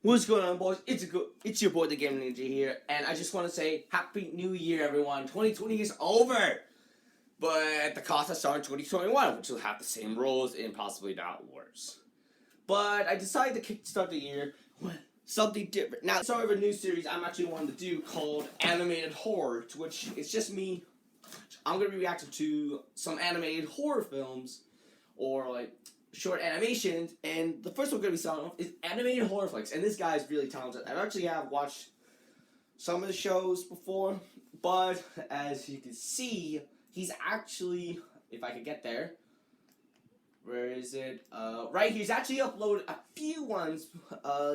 What's going on, boys? It's your boy, the Game Ninja here, and I just want to say Happy New Year, everyone. 2020 is over, but at the cost of starting 2021, which will have the same rules and possibly not worse. But I decided to kickstart the year with something different. Now, start of a new series I'm actually wanting to do called Animated Horror, to which it's just me. I'm going to be reacting to some animated horror films, or like short animations, and the first one we're going to be starting off is animated horror flicks, and this guy is really talented. I actually have watched some of the shows before, but as you can see, he's actually, if I could get there, where is it? Right, he's actually uploaded a few ones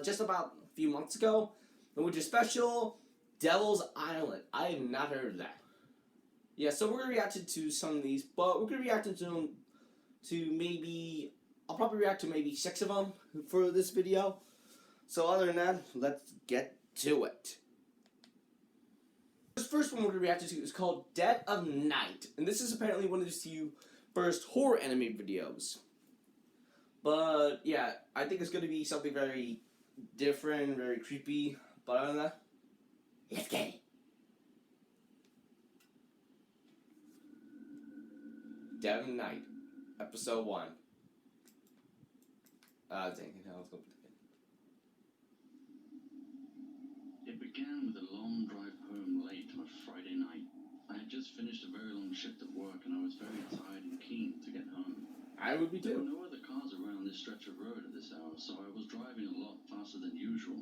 just about a few months ago, which is special Devil's Island. I have not heard of that. Yeah, so we're going to react to some of these, but we're going to react to them to maybe, I'll probably react to maybe 6 of them for this video. So other than that, let's get to it. This first one we're going to react to is called Dead of Night. And this is apparently one of the few first horror anime videos. But yeah, I think it's going to be something very different, very creepy. But other than that, let's get it. Dead of Night, Episode 1. Dang it, let's go. It began with a long drive home late on a Friday night. I had just finished a very long shift at work and I was very tired and keen to get home. I would be There were too. no other cars around this stretch of road at this hour, so I was driving a lot faster than usual.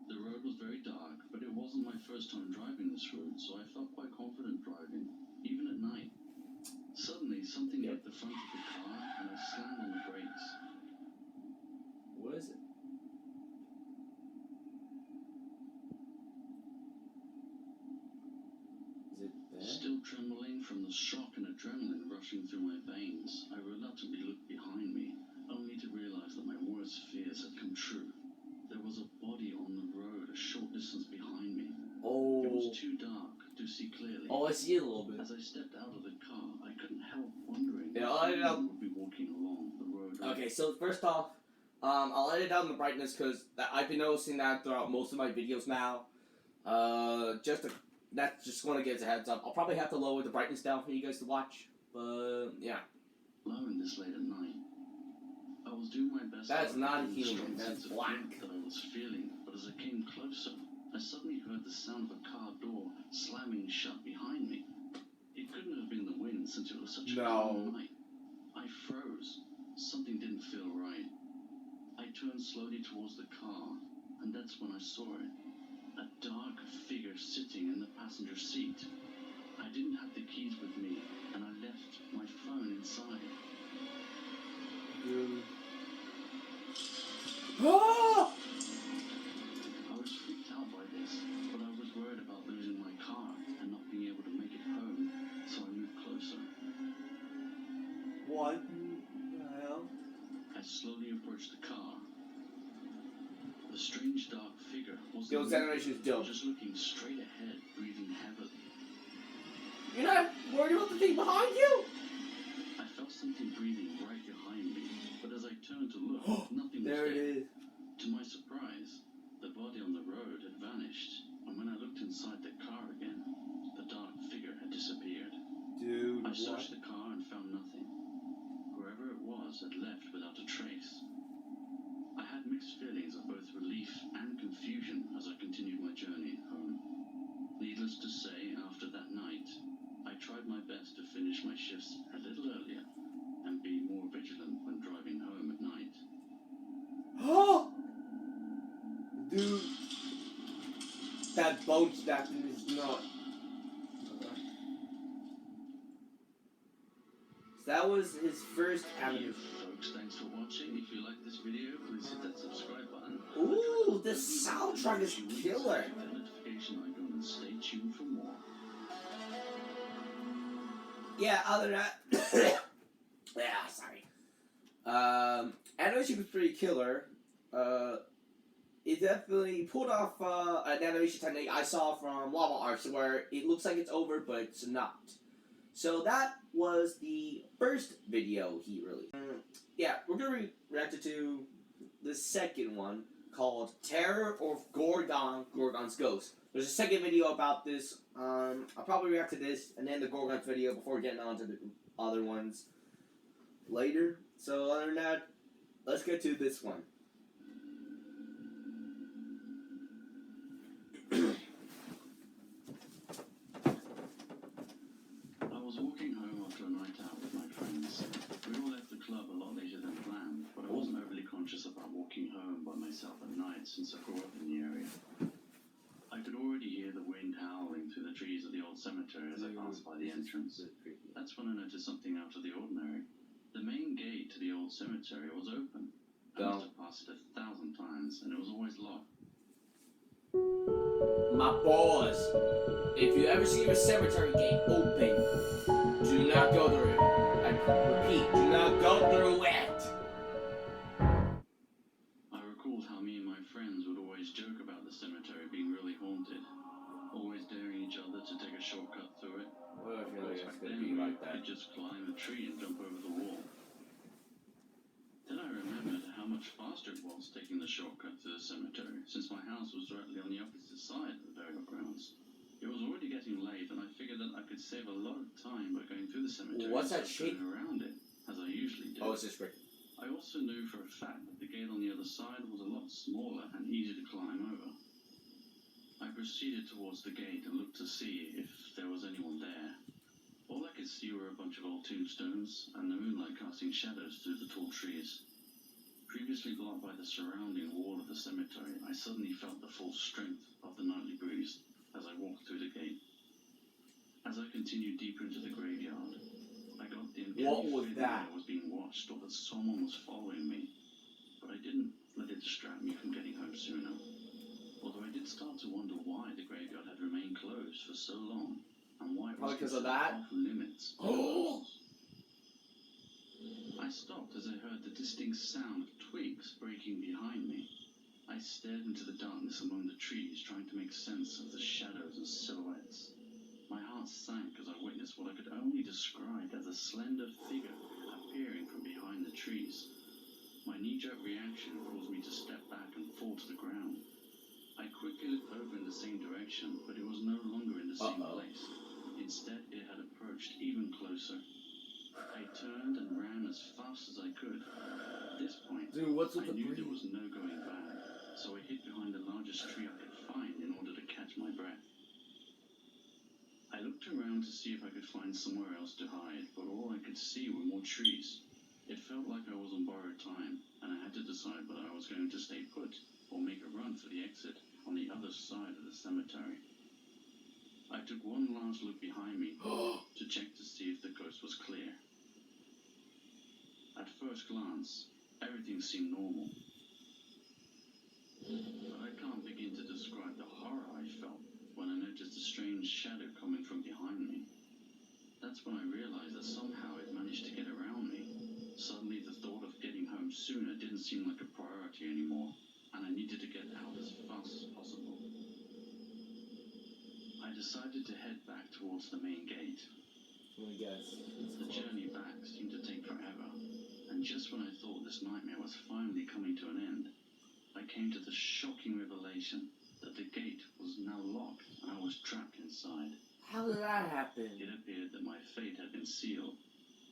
The road was very dark, but it wasn't my first time driving this route, so I felt quite confident driving, even at night. Suddenly, something hit the front of the car and I slammed on the brakes. What is it? Is it there? Still trembling from the shock and adrenaline rushing through my veins, I reluctantly looked behind me, only to realize that my worst fears had come true. There was a body on the road a short distance behind me. Oh. It was too dark to see clearly. Oh, I see it a little bit. As I stepped out of the car, I couldn't help wondering Yeah, I'll edit out. would be walking along the road. Okay, so first off, I'll edit down the brightness because I've been noticing that throughout most of my videos now. Just want to give us a heads up. I'll probably have to lower the brightness down for you guys to watch, but yeah. Alone this late at night, I was doing my best. That's not a to human. strong That's sense of black. guilt that I was feeling, but as I came closer, I suddenly heard the sound of a car door slamming shut behind me. It couldn't have been the wind since it was such a calm night. I froze. Something didn't feel right. I turned slowly towards the car, and that's when I saw it. A dark figure sitting in the passenger seat. I didn't have the keys with me, and I left my phone inside. Ah! I was freaked out by this, but I was worried about losing my car and not being able to make it home, so I moved closer. What the hell? I slowly approached the car. The strange dark figure was Those animations dope. just looking straight ahead, breathing heavily. You're not worried about the thing behind you? I felt something breathing right behind me, but as I turned to look, nothing was There it is. To my surprise, the body on the road had vanished, and when I looked inside the car again, the dark figure had disappeared. Dude, I searched the car and found nothing. Whoever it was had left without a trace. I had mixed feelings of both relief and confusion as I continued my journey home. Needless to say, after that night, I tried my best to finish my shifts a little earlier and be more vigilant when driving home at night. Oh! Dude. That bone snapping is not. That was his first Hey anime. folks, thanks for watching. If you like this video, please hit that subscribe button. Ooh, the soundtrack is killer. Hit the notification icon and stay tuned for more. Yeah, other than that, yeah, sorry. Animation was pretty killer. It definitely pulled off an animation technique I saw from Llama Arts where it looks like it's over, but it's not. So that was the first video he released. Yeah, we're gonna react to the second one called Terror of Gorgon's Ghost. There's a second video about this. I'll probably react to this and then the Gorgon's video before getting on to the other ones later. So other than that, let's get to this one. I was walking home after a night out with my friends. We all left the club a lot later than planned, but I wasn't overly conscious about walking home by myself at night since I grew up in the area. I could already hear the wind howling through the trees of the old cemetery as I passed by the entrance. That's when I noticed something out of the ordinary. The main gate to the old cemetery was open. I must have passed it 1,000 times, and it was always locked. My boys, if you ever see your cemetery gate open, do not go through it. I repeat, do not go through it. I recalled how me and my friends would always joke about the cemetery being really haunted, always daring each other to take a shortcut through it. Well, I feel like it's Back gonna then, be like we that. could just climb a tree and jump over the wall. Then I remembered how much faster it was taking the shortcut to the cemetery, since my house was directly on the opposite side of the burial grounds. It was already getting late, and I figured that I could save a lot of time by going through the cemetery What's that instead of shape? going around it, as I usually do. Oh, it's just great. I also knew for a fact that the gate on the other side was a lot smaller and easier to climb over. I proceeded towards the gate and looked to see if there was anyone there. All I could see were a bunch of old tombstones and the moonlight casting shadows through the tall trees. Previously blocked by the surrounding wall of the cemetery, I suddenly felt the full strength of the nightly breeze as I walked through the gate. As I continued deeper into the graveyard, I got the uncanny feeling that I was being watched or that someone was following me. But I didn't let it distract me from getting home sooner. Although I did start to wonder why the graveyard had remained closed for so long and why it was Probably because of considered that. off limits. Oh! I stopped as I heard the distinct sound of twigs breaking behind me. I stared into the darkness among the trees, trying to make sense of the shadows and silhouettes. My heart sank as I witnessed what I could only describe as a slender figure appearing from behind the trees. My knee-jerk reaction caused me to step back and fall to the ground. I quickly looked over in the same direction, but it was no longer in the same place. Instead, it had approached even closer. I turned and ran as fast as I could. At this point, Dude, what's with I the knew breeze? there was no going back, so I hid behind the largest tree I could find in order to catch my breath. I looked around to see if I could find somewhere else to hide, but all I could see were more trees. It felt like I was on borrowed time, and I had to decide whether I was going to stay put or make a run for the exit on the other side of the cemetery. I took one last look behind me to check to see if the coast was clear. At first glance, everything seemed normal. But I can't begin to describe the horror I felt when I noticed a strange shadow coming from behind me. That's when I realized that somehow it managed to get around me. Suddenly the thought of getting home sooner didn't seem like a priority anymore, and I needed to get out as fast as possible. I decided to head back towards the main gate. Let me guess. The journey back seemed to take forever, and just when I thought this nightmare was finally coming to an end, I came to the shocking revelation that the gate was now locked and I was trapped inside. How did that happen? It appeared that my fate had been sealed,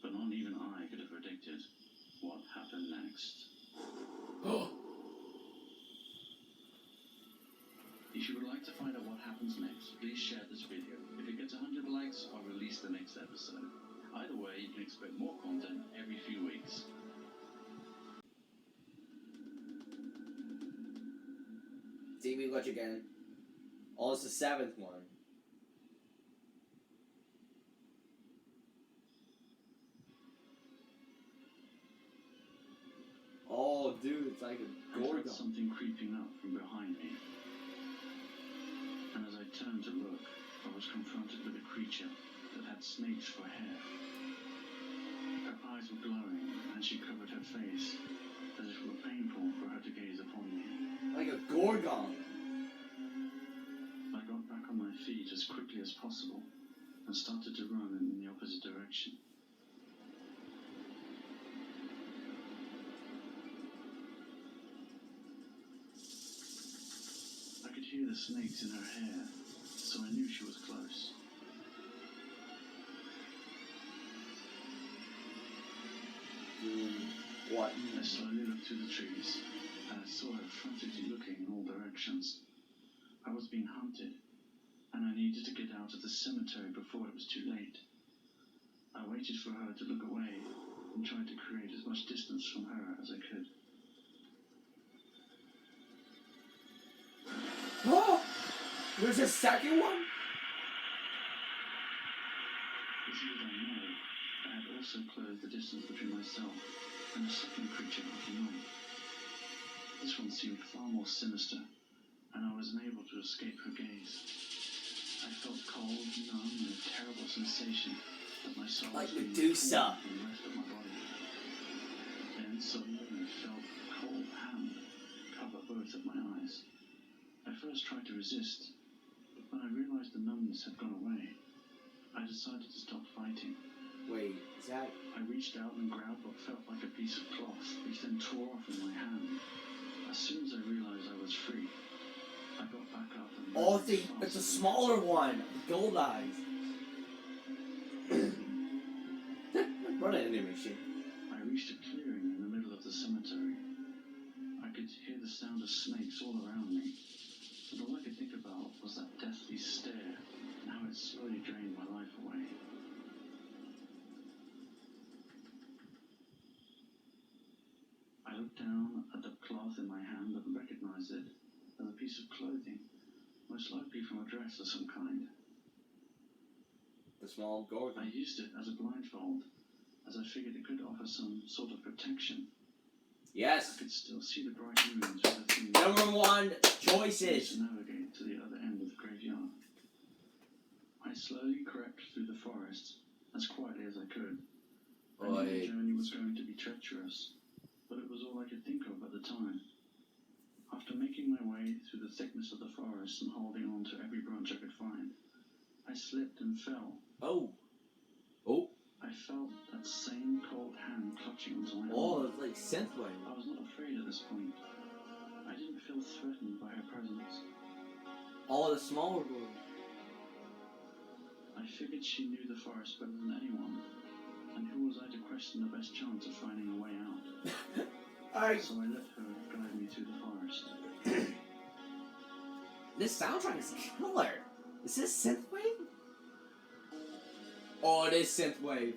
but not even I could have predicted what happened next. If you would like to find out what happens next, please share this video. If it gets 100 likes, I'll release the next episode. Either way, you can expect more content every few weeks. See, we got you again. Oh, it's the 7th one. Oh, dude, it's like a I felt gorgon. something creeping up from behind me. And as I turned to look, I was confronted with a creature that had snakes for hair. Her eyes were glowing, and she covered her face, as if it were painful for her to gaze upon me. Like a gorgon. I got back on my feet as quickly as possible, and started to run in the opposite direction. the snakes in her hair, so I knew she was close. What? I slowly looked through the trees, and I saw her frantically looking in all directions. I was being hunted, and I needed to get out of the cemetery before it was too late. I waited for her to look away and tried to create as much distance from her as I could. Oh! There's a second one? Little did I know, I had also closed the distance between myself and the second creature of the night. This one seemed far more sinister, and I was unable to escape her gaze. I felt cold, numb, and a terrible sensation that my soul Like was being Medusa. torn from the rest of my body. Then suddenly I felt a cold hand cover both of my eyes. I first tried to resist, but when I realized the numbness had gone away, I decided to stop fighting. Wait, is that... I reached out and grabbed what felt like a piece of cloth, which then tore off in my hand. As soon as I realized I was free, I got back up and... Oh, it's a smaller one! Gold eyes. Run an animation. I reached a clearing in the middle of the cemetery. I could hear the sound of snakes all around me, and all I could think about was that deathly stare and how it slowly drained my life away. I looked down at the cloth in my hand and recognized it as a piece of clothing, most likely from a dress of some kind. The small gold. I used it as a blindfold, as I figured it could offer some sort of protection. Yes. I could still see the bright moon through the thing. Number one choices. To navigate to the other end of the graveyard. I slowly crept through the forest as quietly as I could. I knew the journey was going to be treacherous, but it was all I could think of at the time. After making my way through the thickness of the forest and holding on to every branch I could find, I slipped and fell. Oh. Oh. I felt that same cold hand clutching onto my arm. Oh, it's like synthwave. I was not afraid at this point. I didn't feel threatened by her presence. Oh, the smaller one. I figured she knew the forest better than anyone, and who was I to question the best chance of finding a way out? So I let her guide me through the forest. This soundtrack is killer. Is this synthwave? Oh, it is synthwave.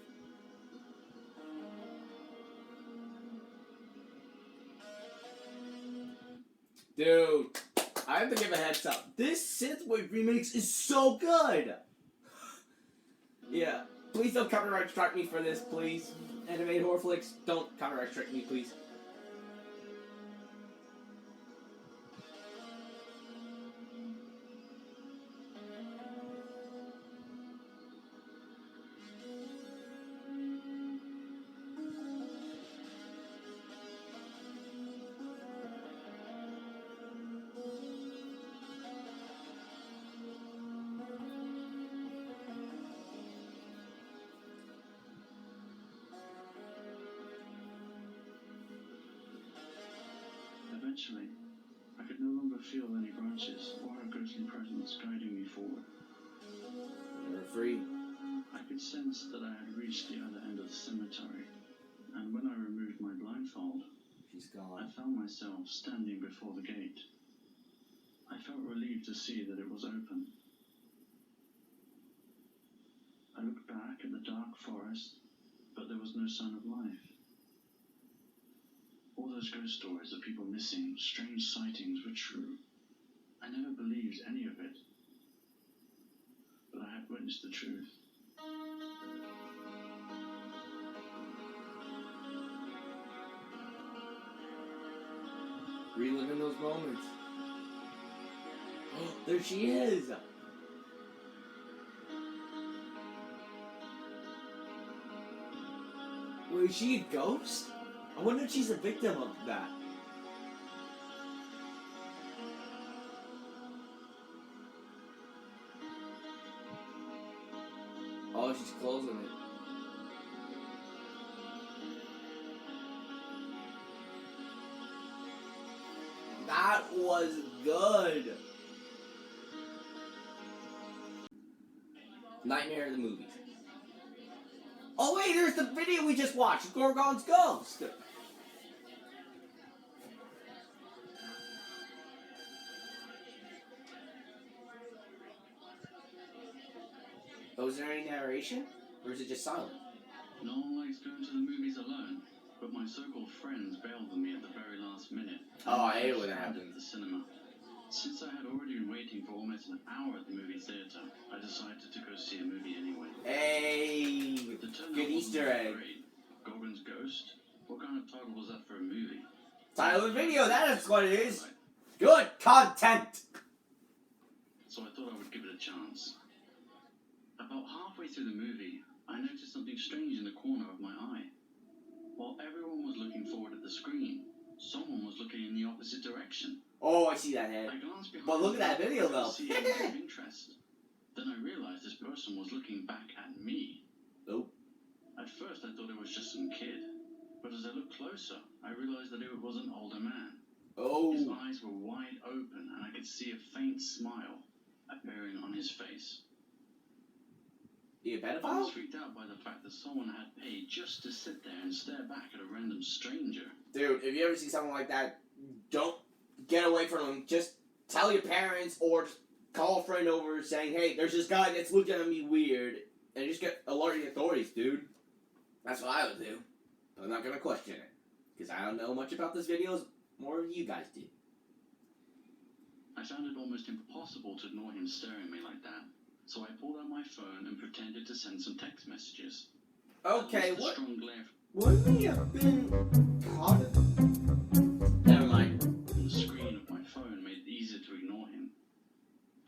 Dude, I have to give a heads up. This synthwave remix is so good. Yeah, please don't copyright strike me for this, please. Animated horror flicks, don't copyright strike me, please. Eventually, I could no longer feel any branches or a ghostly presence guiding me forward. You're free. I could sense that I had reached the other end of the cemetery, and when I removed my blindfold, She's I gone. found myself standing before the gate. I felt relieved to see that it was open. I looked back at the dark forest, but there was no sign of life. All those ghost stories of people missing, strange sightings were true. I never believed any of it, but I had witnessed the truth. Reliving those moments. Oh, there she is! Wait, is she a ghost? I wonder if she's a victim of that. Oh, she's closing it. That was good. Nightmare of the movies. Oh wait, there's the video we just watched, Gorgon's Ghost. Oh, is there any narration? Or is it just silent? No one likes going to the movies alone, but my so-called friends bailed on me at the very last minute. Oh, I hate when that happens. At the cinema. Since I had already been waiting for almost an hour at the movie theater, I decided to go see a movie anyway. Hey, good Easter egg. Great. Gorgon's Ghost? What kind of title was that for a movie? Title of the video, that is what it is. Good content. So I thought I would give it a chance. About halfway through the movie, I noticed something strange in the corner of my eye. While everyone was looking forward at the screen, someone was looking in the opposite direction. Oh, I see that head. I glanced behind. But look at that video, though. See anything of interest. Then I realized this person was looking back at me. Oh. At first, I thought it was just some kid. But as I looked closer, I realized that it was an older man. Oh. His eyes were wide open, and I could see a faint smile appearing on his face. You a pedophile? I was freaked out by the fact that someone had paid just to sit there and stare back at a random stranger. Dude, if you ever see something like that, don't get away from them. Just tell your parents or just call a friend over saying, hey, there's this guy that's looking at me weird, and just get alert the authorities, dude. That's what I would do. But I'm not going to question it, because I don't know much about this video, more than you guys do. I found it almost impossible to ignore him staring at me like that. So I pulled out my phone and pretended to send some text messages. Okay, what? Strong glare Wouldn't we have been caught? Never mind. from the screen of my phone made it easier to ignore him.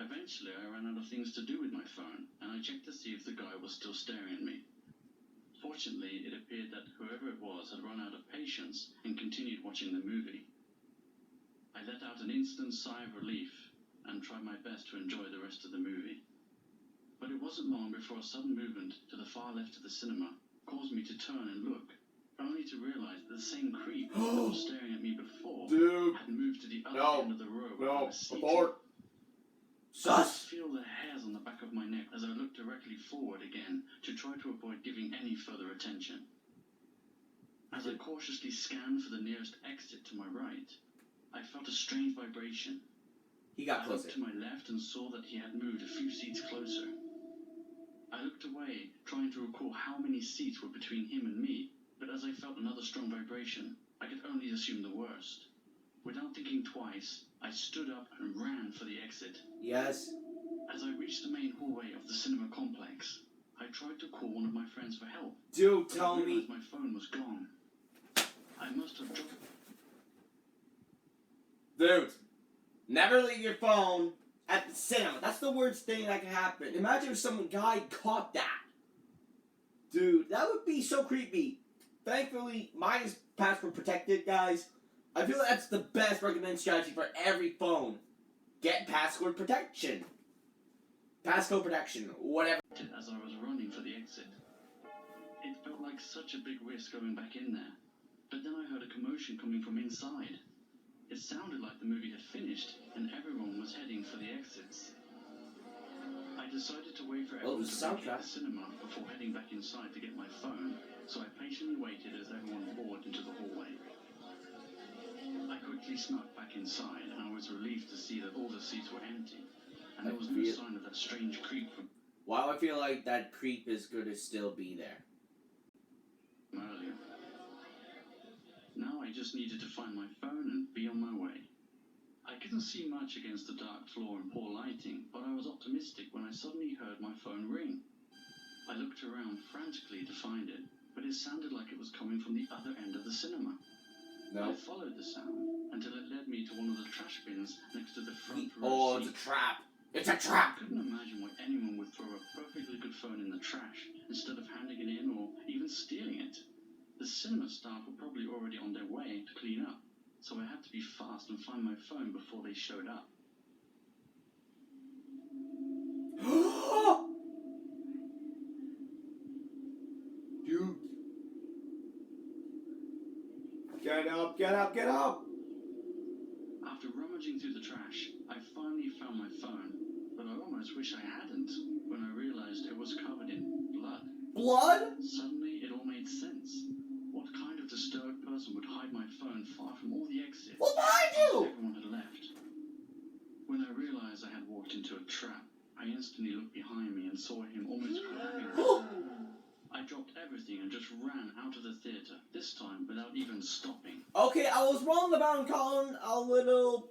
Eventually, I ran out of things to do with my phone, and I checked to see if the guy was still staring at me. Fortunately, it appeared that whoever it was had run out of patience and continued watching the movie. I let out an instant sigh of relief and tried my best to enjoy the rest of the movie. But it wasn't long before a sudden movement to the far left of the cinema caused me to turn and look, only to realize that the same creep that was staring at me before had moved to the other end of the row where I was seated. I could feel the hairs on the back of my neck as I looked directly forward again to try to avoid giving any further attention. As I cautiously scanned for the nearest exit to my right, I felt a strange vibration. He got I closer. looked to my left and saw that he had moved a few seats closer. I looked away, trying to recall how many seats were between him and me, but as I felt another strong vibration, I could only assume the worst. Without thinking twice, I stood up and ran for the exit. Yes. As I reached the main hallway of the cinema complex, I tried to call one of my friends for help. Dude, but tell I me. realized my phone was gone. I must have dropped. Dude, never leave your phone at the cinema. That's the worst thing that can happen. Imagine if some guy caught that. Dude, that would be so creepy. Thankfully, mine is password protected, guys. I feel that's the best recommended strategy for every phone. Get password protection. Passcode protection, whatever. As I was running for the exit. It felt like such a big risk going back in there. But then I heard a commotion coming from inside. It sounded like the movie had finished and everyone was heading for the exits. I decided to wait for everyone to vacate the cinema before heading back inside to get my phone, so I patiently waited as everyone poured into the hallway. I quickly snuck back inside and I was relieved to see that all the seats were empty, and there was no sign of that strange creep from Why do I feel like that creep is going to still be there? earlier. Now I just needed to find my phone and be on my way. I couldn't see much against the dark floor and poor lighting, but I was optimistic when I suddenly heard my phone ring. I looked around frantically to find it, but it sounded like it was coming from the other end of the cinema. No. I followed the sound until it led me to one of the trash bins next to the front row Oh, seat. it's a trap. It's a trap. I couldn't imagine why anyone would throw a perfectly good phone in the trash instead of handing it in or even stealing it. The cinema staff were probably already on their way to clean up, so I had to be fast and find my phone before they showed up. Dude. Get up, get up, get up! After rummaging through the trash, I finally found my phone, but I almost wish I hadn't when I realized it was blood? Suddenly, it all made sense. What kind of disturbed person would hide my phone far from all the exits? What's behind you? Everyone had left. When I realized I had walked into a trap, I instantly looked behind me and saw him almost grabbing me. I dropped everything and just ran out of the theater, this time without even stopping. Okay, I was wrong about calling a little,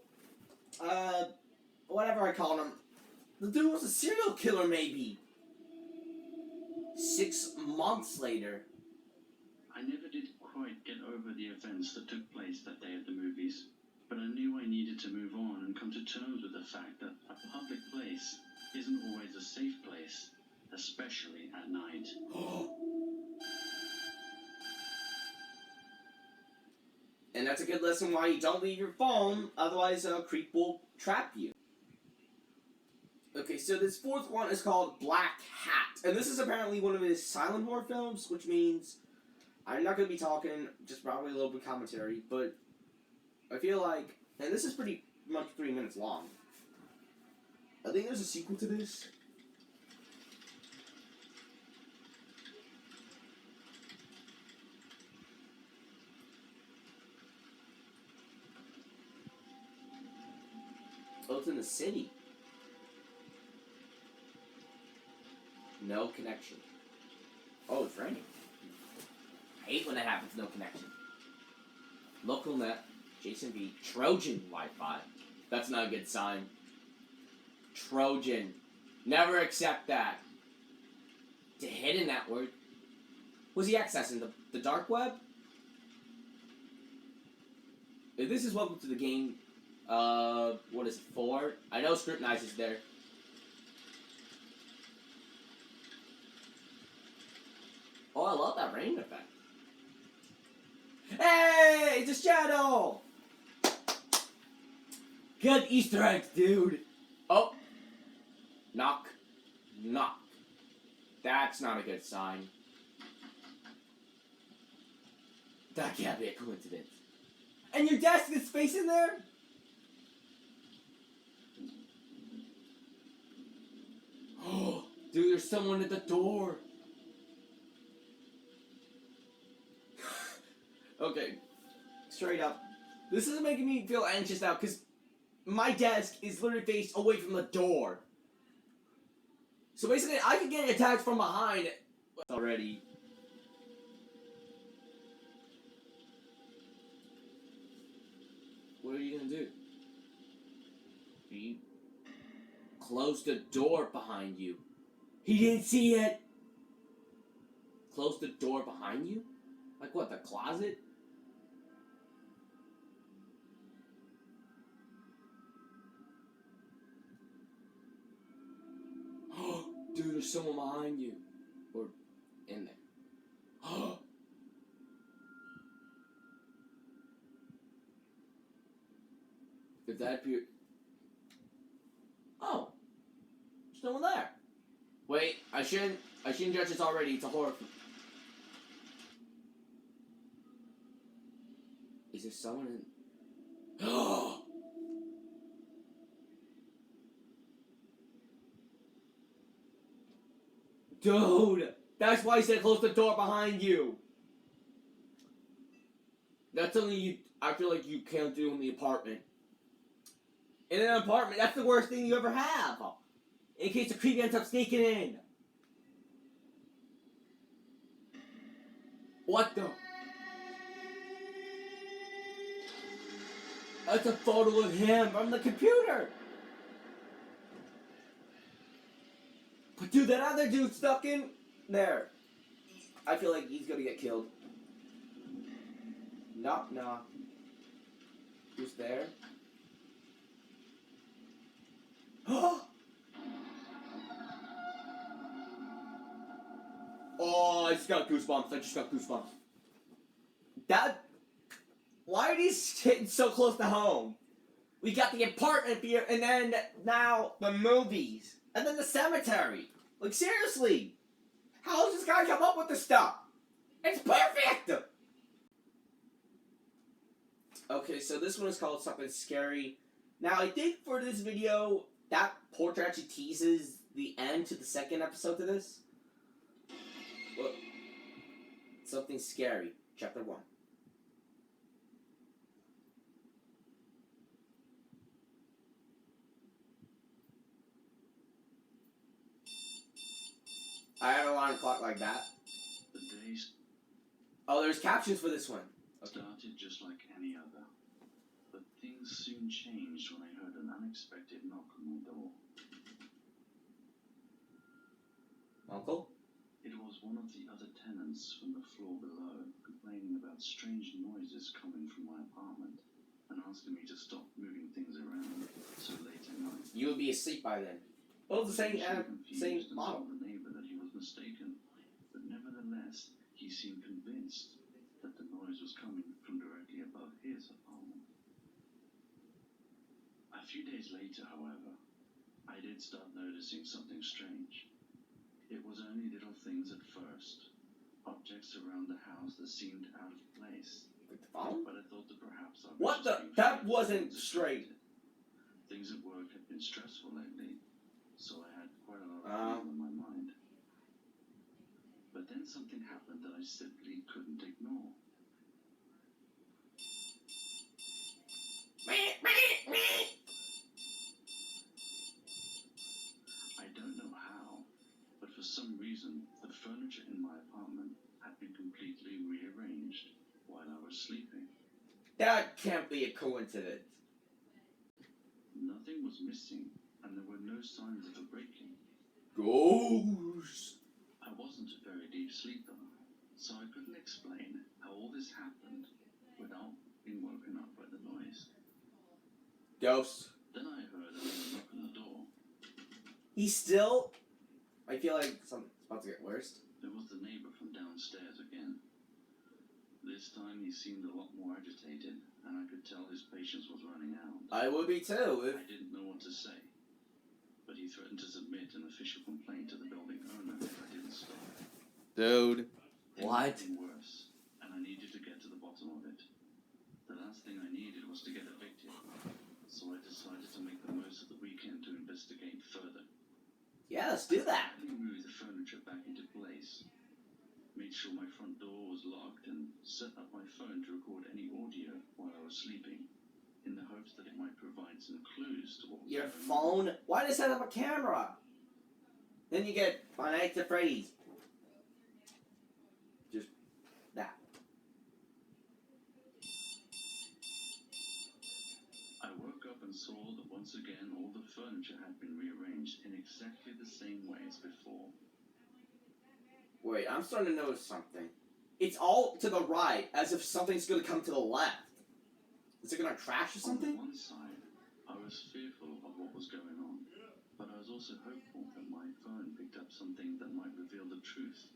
whatever I call him. The dude was a serial killer, maybe. 6 months later. I never did quite get over the events that took place that day at the movies, but I knew I needed to move on and come to terms with the fact that a public place isn't always a safe place, especially at night. And that's a good lesson why you don't leave your phone, otherwise a creep will trap you. Okay, so this fourth one is called Black Hat. And this is apparently one of his silent horror films, which means I'm not going to be talking, just probably a little bit of commentary, but I feel like, and this is pretty much 3 minutes long. I think there's a sequel to this. Oh, it's in the city. No connection. Oh, it's raining. I hate when that happens, no connection. Local net, Jason B, Trojan Wi-Fi. That's not a good sign. Trojan. Never accept that. The hidden network. Was he accessing the dark web? If this is welcome to the game, what is it, 4? I know Scrutinize is there. Oh, I love that rain effect. Hey, it's a shadow! Good Easter eggs, dude. Oh. Knock. Knock. That's not a good sign. That can't be a coincidence. And your desk is facing there? Oh, dude, there's someone at the door. Okay, straight up. This is making me feel anxious now, because my desk is literally faced away from the door. So basically, I could get attacked from behind already. What are you gonna do? You close the door behind you. He didn't see it. Close the door behind you? Like what, the closet? Dude, there's someone behind you. Or in there. If that appear... Oh. There's no one there. Wait, I shouldn't judge this already. It's a horror film. Is there someone in... Dude! That's why I said close the door behind you! That's something I feel like you can't do in the apartment. In an apartment, that's the worst thing you ever have! In case the creep ends up sneaking in. What the... That's a photo of him from the computer! But dude, that other dude stuck in there. I feel like he's gonna get killed. Knock, knock. Who's there? Oh, I just got goosebumps. That... Why are these hitting so close to home? We got the apartment here, and then now the movies. And then the cemetery. Like, seriously. How does this guy come up with this stuff? It's perfect! Okay, so this one is called Something Scary. Now, I think for this video, that portrait actually teases the end to the second episode to this. Well, Something Scary, Chapter 1. I have an alarm clock like that. The days Oh, there's captions for this one. started just like any other. But things soon changed when I heard an unexpected knock on my door. Uncle? It was one of the other tenants from the floor below, complaining about strange noises coming from my apartment and asking me to stop moving things around so late at night. You would be asleep by then. Well, the same Confused and model. told the neighbor that he was mistaken, but nevertheless, he seemed convinced that the noise was coming from directly above his apartment. A few days later, however, I did start noticing something strange. It was only little things at first, objects around the house that seemed out of place. With the phone? But I thought that perhaps I was What just the? being That fooled wasn't and straight. distracted. Things at work had been stressful lately, so I had quite a lot of things on my mind. But then something happened that I simply couldn't ignore. I don't know how, but for some reason, the furniture in my apartment had been completely rearranged while I was sleeping. That can't be a coincidence. Nothing was missing, and there were no signs of a break-in. Ghost. I wasn't a very deep sleeper, so I couldn't explain how all this happened without being woken up by the noise. Ghost. Then I heard another knock on the door. He's still... I feel like something's about to get worse. It was the neighbor from downstairs again. This time he seemed a lot more agitated, and I could tell his patience was running out. I would be too. I didn't know what to say, but he threatened to submit an official complaint to the building owner if I didn't stop. Dude. It What? was getting worse, and I needed to get to the bottom of it. The last thing I needed was to get evicted, so I decided to make the most of the weekend to investigate further. Yeah, let's do that. I moved the furniture back into place, made sure my front door was locked, and set up my phone to record any audio while I was sleeping, in the hopes that it might provide some clues to what was Your going on. phone? Why did it set up a camera? Then you get Five Nights at Freddy's. Just that. I woke up and saw that once again all the furniture had been rearranged in exactly the same way as before. Wait, I'm starting to notice something. It's all to the right, as if something's gonna come to the left. Is it gonna crash or something? On one side, I was fearful of what was going on, but I was also hopeful that my phone picked up something that might reveal the truth.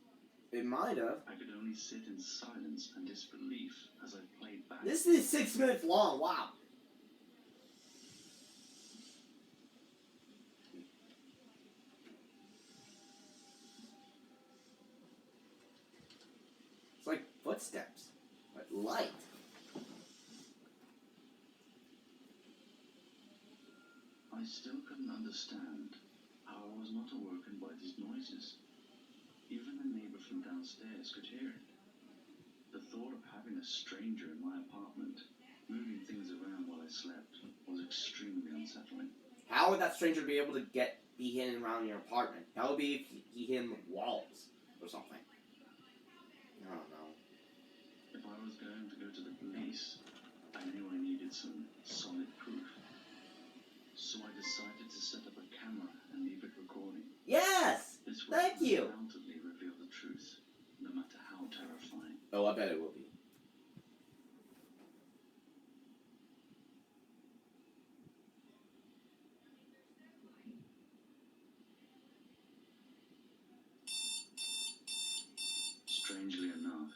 It might have. I could only sit in silence and disbelief as I played back. This is 6 minutes long, wow. It's like footsteps, but light. I still couldn't understand how I was not awoken by these noises. Even the neighbor from downstairs could hear it. The thought of having a stranger in my apartment, moving things around while I slept, was extremely unsettling. How would that stranger be able to be hidden around your apartment? That would be if he hid in the walls or something. I don't know. If I was going to go to the police, I knew I needed some solid proof. So I decided to set up a camera and leave it recording. Yes! This will Thank you! undoubtedly reveal the truth, no matter how terrifying. Oh, I bet it will be. Strangely enough,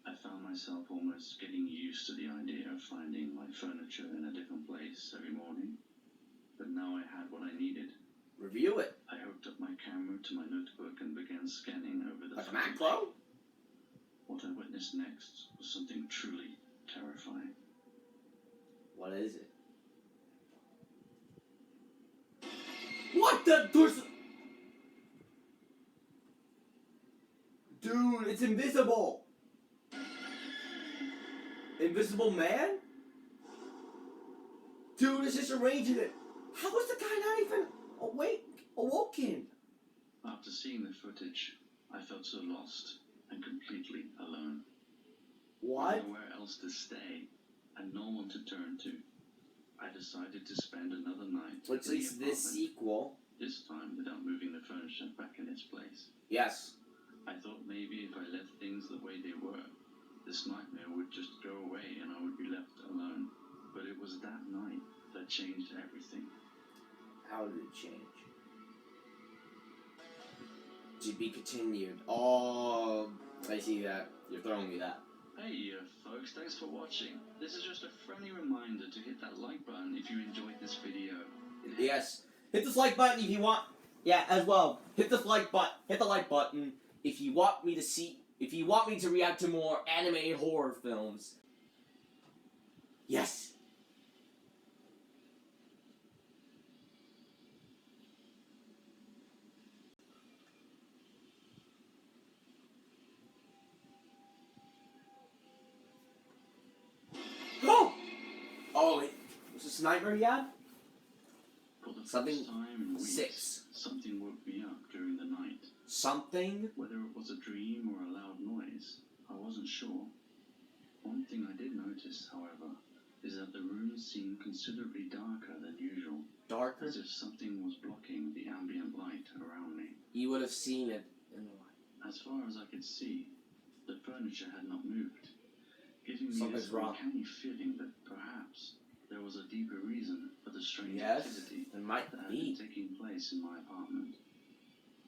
I found myself almost getting used to the idea of finding my furniture in a different place every morning. But now I had what I needed. Review it. I hooked up my camera to my notebook and began scanning over the Like a footage. macro? What I witnessed next was something truly terrifying. What is it? What the? Dude, it's invisible! Invisible Man? Dude, it's just arranging it. How was the guy not even awoken? After seeing the footage, I felt so lost and completely alone. What? Nowhere else to stay, and no one to turn to. I decided to spend another night At least this sequel. This time without moving the furniture back in its place. Yes. I thought maybe if I left things the way they were, this nightmare would just go away and I would be left alone. But it was that night that changed everything. How did it change? To be continued. Oh, I see that. You're throwing me that. Hey folks, thanks for watching. This is just a friendly reminder to hit that like button if you enjoyed this video. Yes. Hit this like button if you want. Yeah, as well. Hit the like button if you want me to react to more animated horror films. Yes. Oh, wait. Was this a nightmare he had? For the Something first time in weeks, 6. something woke me up during the night. Something? Whether it was a dream or a loud noise, I wasn't sure. One thing I did notice, however, is that the room seemed considerably darker than usual. Darker? As if something was blocking the ambient light around me. You would have seen it in the light. As far as I could see, the furniture had not moved, giving me Something's this wrong. uncanny feeling that perhaps there was a deeper reason for the strange Yes, activity it might that had be. been taking place in my apartment.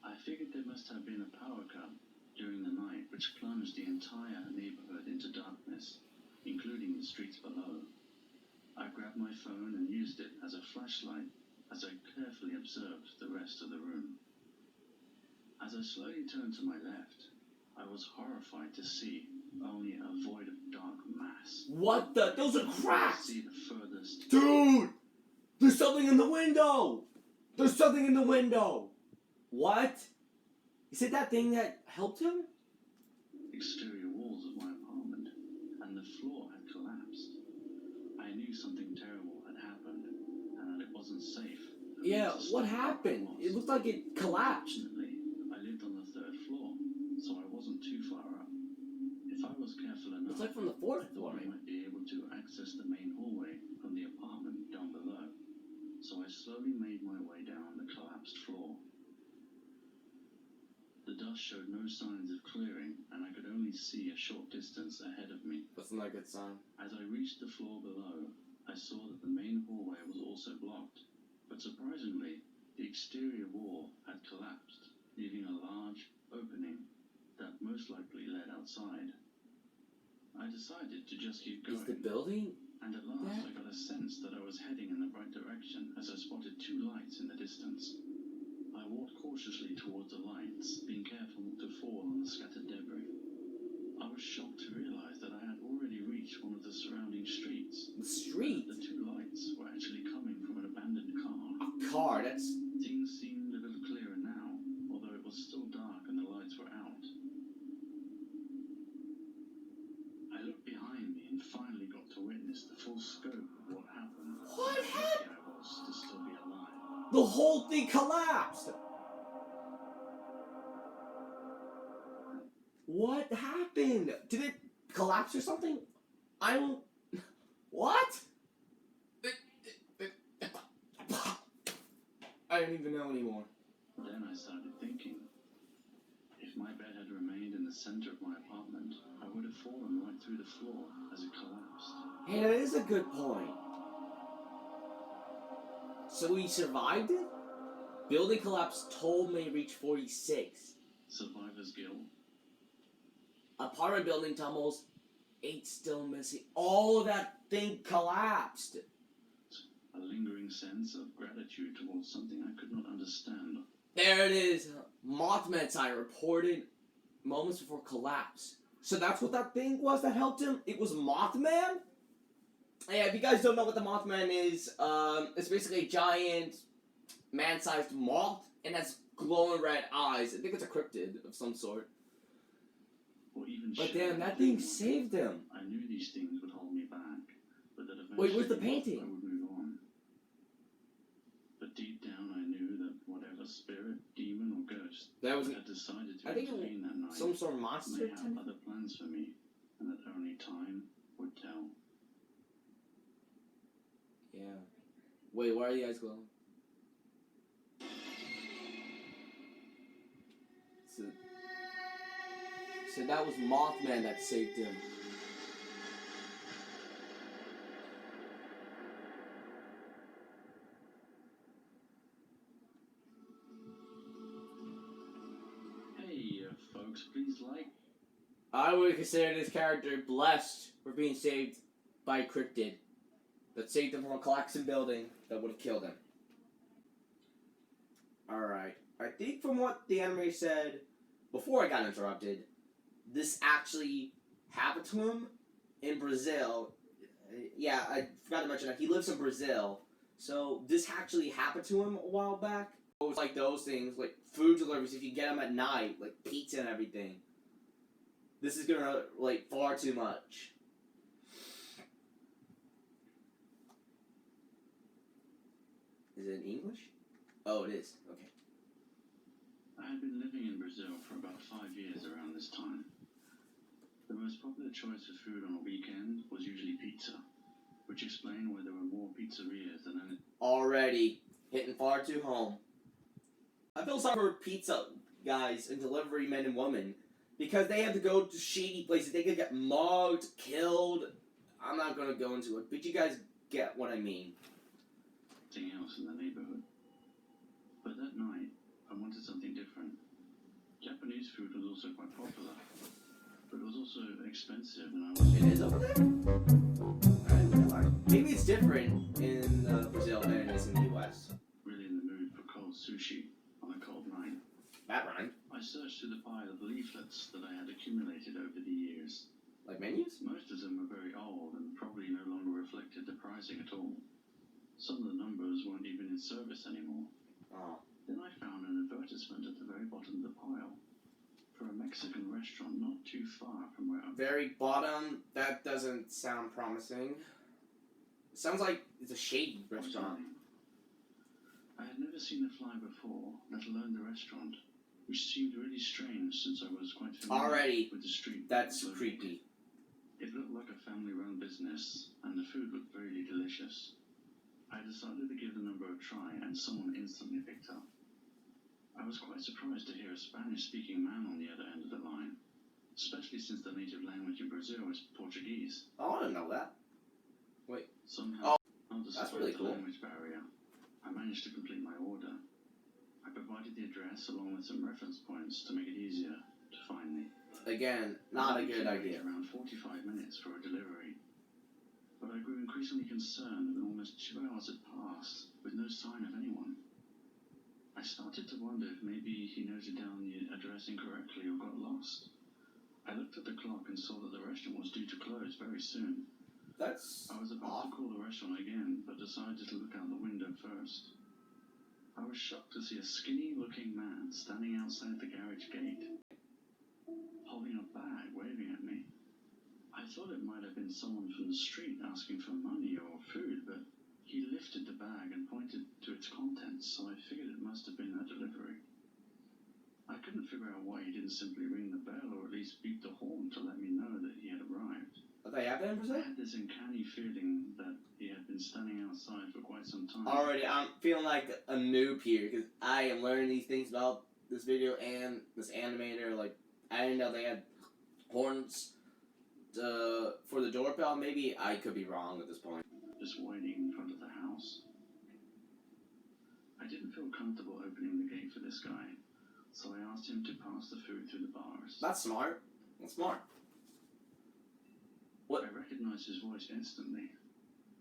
I figured there must have been a power cut during the night which plunged the entire neighborhood into darkness, including the streets below. I grabbed my phone and used it as a flashlight as I carefully observed the rest of the room. As I slowly turned to my left, I was horrified to see only a void of dark mass. What the? Those are cracks! See the furthest. Dude! There's something in the window! There's something in the window! What? Is it that thing that helped him? Exterior walls of my apartment, and the floor had collapsed. I knew something terrible had happened, and that it wasn't safe. Yeah, what happened? It looked like it collapsed. Fortunately, I lived on the 3rd floor, so I wasn't too far up. If I was careful enough, It's like from the 4th floor, I maybe. might be able to access the main hallway from the apartment down below. So I slowly made my way down the collapsed floor. The dust showed no signs of clearing, and I could only see a short distance ahead of me. That's not a good sign. As I reached the floor below, I saw that the main hallway was also blocked. But surprisingly, the exterior wall had collapsed, leaving a large opening that most likely led outside. I decided to just keep going. Is the building? And at last I got a sense that I was heading in the right direction as I spotted 2 lights in the distance. I walked cautiously towards the lights, being careful not to fall on the scattered debris. I was shocked to realize that I had already reached one of the surrounding streets. The street? The 2 lights were actually coming from an abandoned car. A car, that's... Things seemed a little clearer now, although it was still dark and the lights were out. I looked behind me and finally got to witness the full scope of what happened. What happened? I was to still be alive. The whole thing collapsed! What happened? Did it collapse or something? I don't... What? I don't even know anymore. Then I started thinking, if my bed had remained in the center of my apartment, I would have fallen right through the floor as it collapsed. Hey, that is a good point. So he survived it? Building collapse, toll may reach 46. Survivor's guilt. Apartment building tumbles, 8 still missing. All of that thing collapsed. A lingering sense of gratitude towards something I could not understand. There it is. Mothman sign reported moments before collapse. So that's what that thing was that helped him? It was Mothman? Yeah, if you guys don't know what the Mothman is, it's basically a giant man-sized moth and has glowing red eyes. I think it's a cryptid of some sort. or even But share damn, that with thing anyone. saved him. I knew these things would hold me back, but that eventually Wait, where's the I painting? would move on. But deep down I knew that whatever spirit, demon or ghost That was, had decided to I think, intervene that night some sort of may monster. have other plans for me, and that only time would tell. Yeah. Wait, why are you guys glowing? So that was Mothman that saved him. Hey, folks, please like. I would consider this character blessed for being saved by a cryptid that saved him from a collapsing building that would have killed him. Alright. I think from what the anime said before I got interrupted, this actually happened to him in Brazil. Yeah, I forgot to mention that. He lives in Brazil. So this actually happened to him a while back. It was like those things, like food deliveries, if you get them at night, like pizza and everything. This is gonna, like, far too much. Is it in English? Oh, it is. Okay. I had been living in Brazil for about 5 years around this time. The most popular choice for food on a weekend was usually pizza, which explained why there were more pizzerias than any. Already hitting far too home. I feel sorry for pizza guys and delivery men and women because they have to go to shady places. They could get mugged, killed. I'm not gonna go into it, but you guys get what I mean. Anything else in the neighborhood. But that night, I wanted something different. Japanese food was also quite popular, but it was also expensive, and I was. It is over there? I didn't realize. Maybe it's different in Brazil than it is in the US. Really in the mood for cold sushi on a cold night. That rhymed. I searched through the pile of leaflets that I had accumulated over the years. Like menus? Most of them were very old and probably no longer reflected the pricing at all. Some of the numbers weren't even in service anymore. Oh. Then I found an advertisement at the very bottom of the pile for a Mexican restaurant not too far from where I'm. Very bottom? That doesn't sound promising. It sounds like it's a shady restaurant. I had never seen a fly before, let alone the restaurant, which seemed really strange since I was quite familiar Already, with the street. that's creepy. It looked like a family-run business, and the food looked very delicious. I decided to give the number a try, and someone instantly picked up. I was quite surprised to hear a Spanish-speaking man on the other end of the line, especially since the native language in Brazil is Portuguese. I want to know that. Wait. Somehow, that's really the cool. language barrier, I managed to complete my order. I provided the address along with some reference points to make it easier to find me. Again, not a good idea. Around 45 minutes for a delivery. But I grew increasingly concerned when almost 2 hours had passed with no sign of anyone. I started to wonder if maybe he noted down the address incorrectly or got lost. I looked at the clock and saw that the restaurant was due to close very soon. That's I was about to call the restaurant again, but decided to look out the window first. I was shocked to see a skinny-looking man standing outside the garage gate, holding a bag, waving at me. I thought it might have been someone from the street asking for money or food, but he lifted the bag and pointed to its contents, so I figured it must have been a delivery. I couldn't figure out why he didn't simply ring the bell or at least beat the horn to let me know that he had arrived. Are they happening in Brazil? I had this uncanny feeling that he had been standing outside for quite some time. Already, I'm feeling like a noob here because I am learning these things about this video and this animator. Like, I didn't know they had horns for the doorbell. Maybe I could be wrong at this point. Just waiting in front of the house. I didn't feel comfortable opening the gate for this guy, so I asked him to pass the food through the bars. That's smart. That's smart. What? I recognized his voice instantly.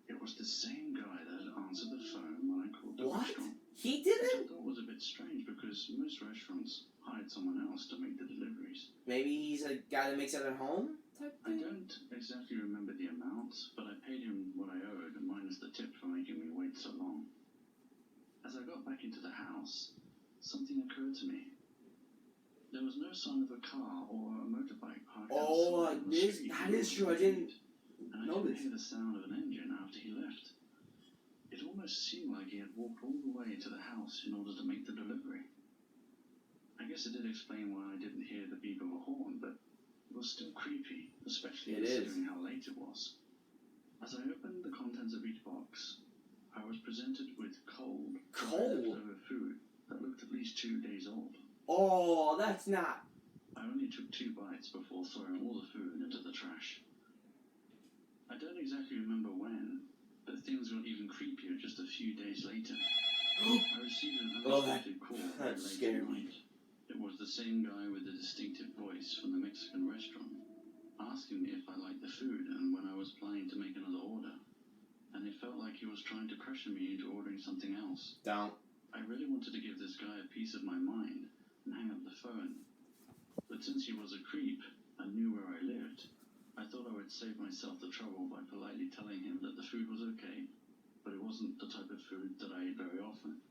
It was the same guy that had answered the phone when I called the restaurant. He did Which I it? thought was a bit strange because most restaurants hired someone else to make the deliveries. Maybe he's a guy that makes it at home type I thing? don't exactly remember the amount, but I paid him what I owed, minus the tip for making me wait so long. As I got back into the house, something occurred to me. There was no sign of a car or a motorbike parked Oh, outside on the street. that is true. I didn't and I notice. didn't hear the sound of an engine after he left. It almost seemed like he had walked all the way to the house in order to make the delivery. I guess it did explain why I didn't hear the beep of a horn, but it was still creepy, especially considering how late it was. As I opened the contents of each box, I was presented with cold leftover food that looked at least 2 days old. Oh, that's not... I only took 2 bites before throwing all the food into the trash. I don't exactly remember when, but things got even creepier just a few days later. I received an unexpected call very late at night. It was the same guy with the distinctive voice from the Mexican restaurant, asking me if I liked the food and when I was planning to make another order. And it felt like he was trying to pressure me into ordering something else. Don't. I really wanted to give this guy a piece of my mind and hang up the phone. But since he was a creep and knew where I lived, I thought I would save myself the trouble by politely telling him that the food was okay, but it wasn't the type of food that I ate very often.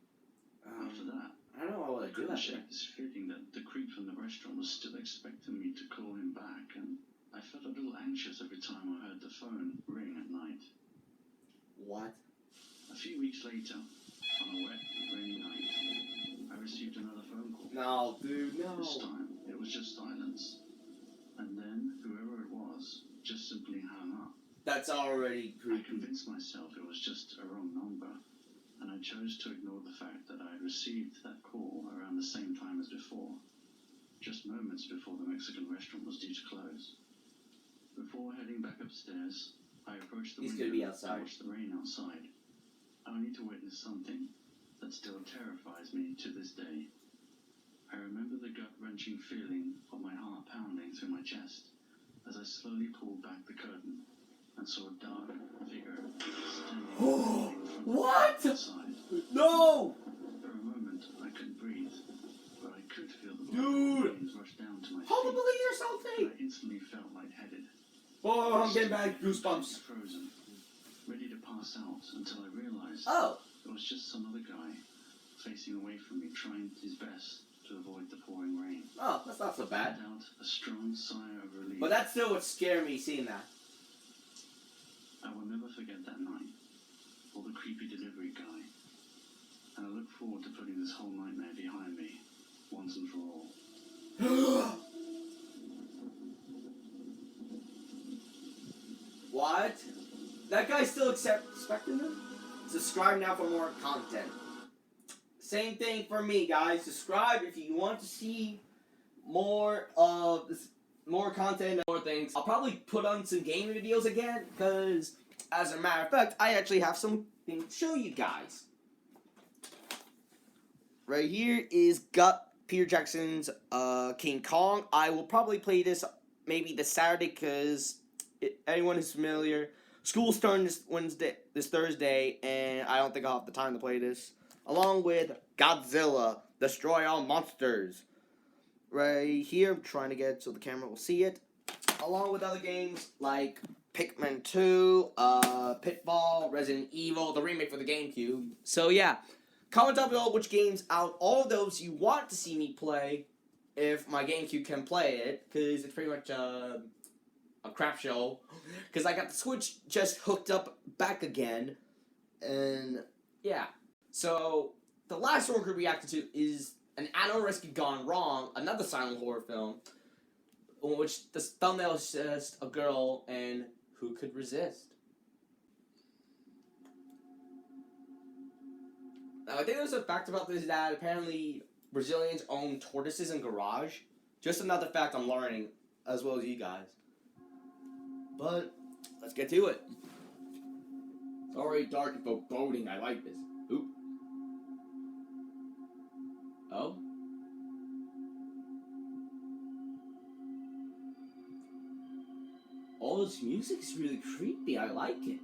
After that, I don't know what I couldn't shake this feeling that the creep from the restaurant was still expecting me to call him back, and I felt a little anxious every time I heard the phone ring at night. What? A few weeks later, on a wet, rainy night, I received another phone call. No, dude, no. This time, it was just silence. And then, whoever it was, just simply hung up. That's already I creepy. convinced myself it was just a wrong number, and I chose to ignore the fact that I had received that call around the same time as before, just moments before the Mexican restaurant was due to close. Before heading back upstairs, I approached the He's window gonna be and outside. watched the rain outside, only to witness something that still terrifies me to this day. I remember the gut-wrenching feeling of my heart pounding through my chest as I slowly pulled back the curtain and saw a dark figure standing in front of What? the outside. No! For a moment, I couldn't breathe, but I could feel the Dude! veins rush down to my feet. Hold the believe or And something! I instantly felt lightheaded. Oh, I'm getting back goosebumps. Frozen, ready to pass out until I realized Oh! it was just some other guy facing away from me, trying his best to avoid the pouring rain. Oh, that's not so I bad. let out a strong sigh of relief. But that still would scare me seeing that. I will never forget that night, or the creepy delivery guy. And I look forward to putting this whole nightmare behind me, once and for all. What? That guy's still expecting them? Subscribe now for more content. Same thing for me, guys. Subscribe if you want to see more of this, more content, more things. I'll probably put on some gaming videos again, because as a matter of fact, I actually have something to show you guys. Right here is Peter Jackson's King Kong. I will probably play this maybe this Saturday, because anyone who's familiar, school's starting this Thursday, and I don't think I'll have the time to play this. Along with Godzilla, Destroy All Monsters. Right here, I'm trying to get it so the camera will see it. Along with other games like Pikmin 2, Pitfall, Resident Evil, the remake for the GameCube. So yeah, comment down below which games out all of those you want to see me play, if my GameCube can play it, because it's pretty much a crap show. Because I got the Switch just hooked up back again, and yeah. So the last one we're reacting to is An Animal Rescue Gone Wrong, another silent horror film, in which the thumbnail is just a girl, and who could resist? Now, I think there's a fact about this that apparently Brazilians own tortoises in garage. Just another fact I'm learning, as well as you guys. But let's get to it. It's already dark and foreboding. I like this. Oop. Oh? All this music is really creepy. I like it.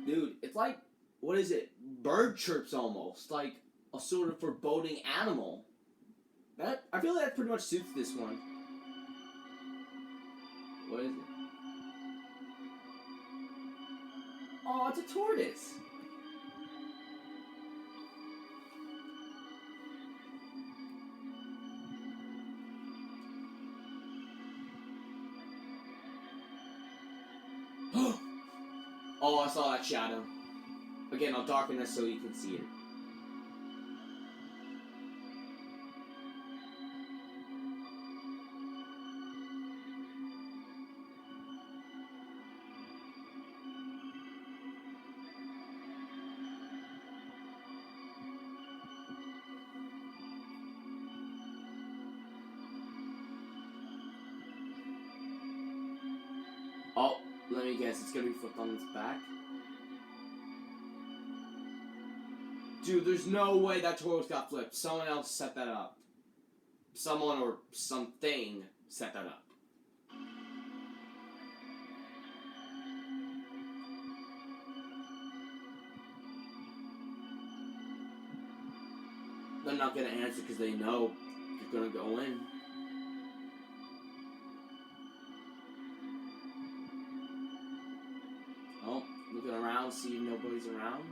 Dude, it's like, what is it? Bird chirps almost. Like a sort of foreboding animal. I feel like that pretty much suits this one. What is it? Oh, it's a tortoise. Oh, I saw that shadow. Again, I'll darken this so you can see it. Oh, let me guess, it's gonna be flipped on its back. Dude, there's no way that Taurus got flipped. Someone else set that up. Someone or something set that up. They're not gonna answer because they know you're gonna go in. Oh, looking around, see if nobody's around.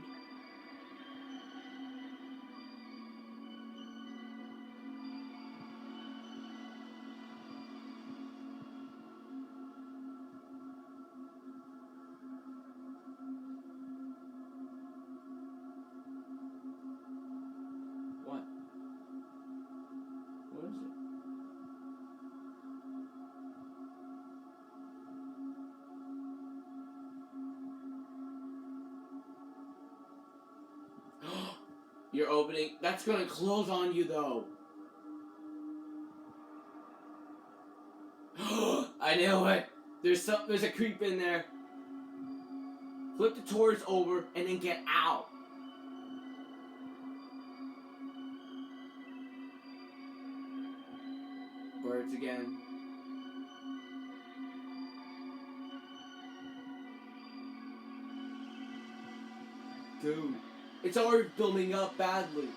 What? What is it? You're opening. That's gonna close on you though. I knew it. There's a creep in there. Flip the Taurus over and then get out. Birds again. Dude, it's already building up badly.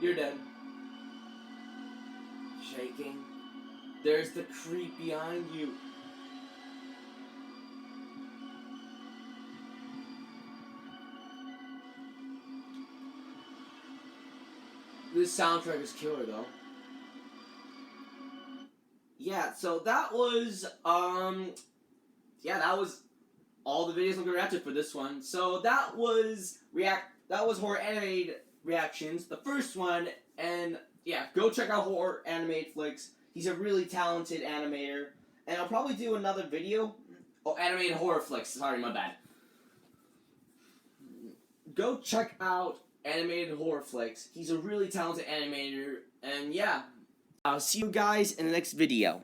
You're dead. Shaking. There's the creep behind you. This soundtrack is killer though. Yeah, so that was that was all the videos I'm gonna react to for this one. So that was horror animated reactions. The first one, and yeah, go check out Horror Animated Flicks. He's a really talented animator. And I'll probably do another video. Oh, animated horror flicks. Sorry, my bad. Go check out Animated Horror Flicks. He's a really talented animator. And yeah, I'll see you guys in the next video.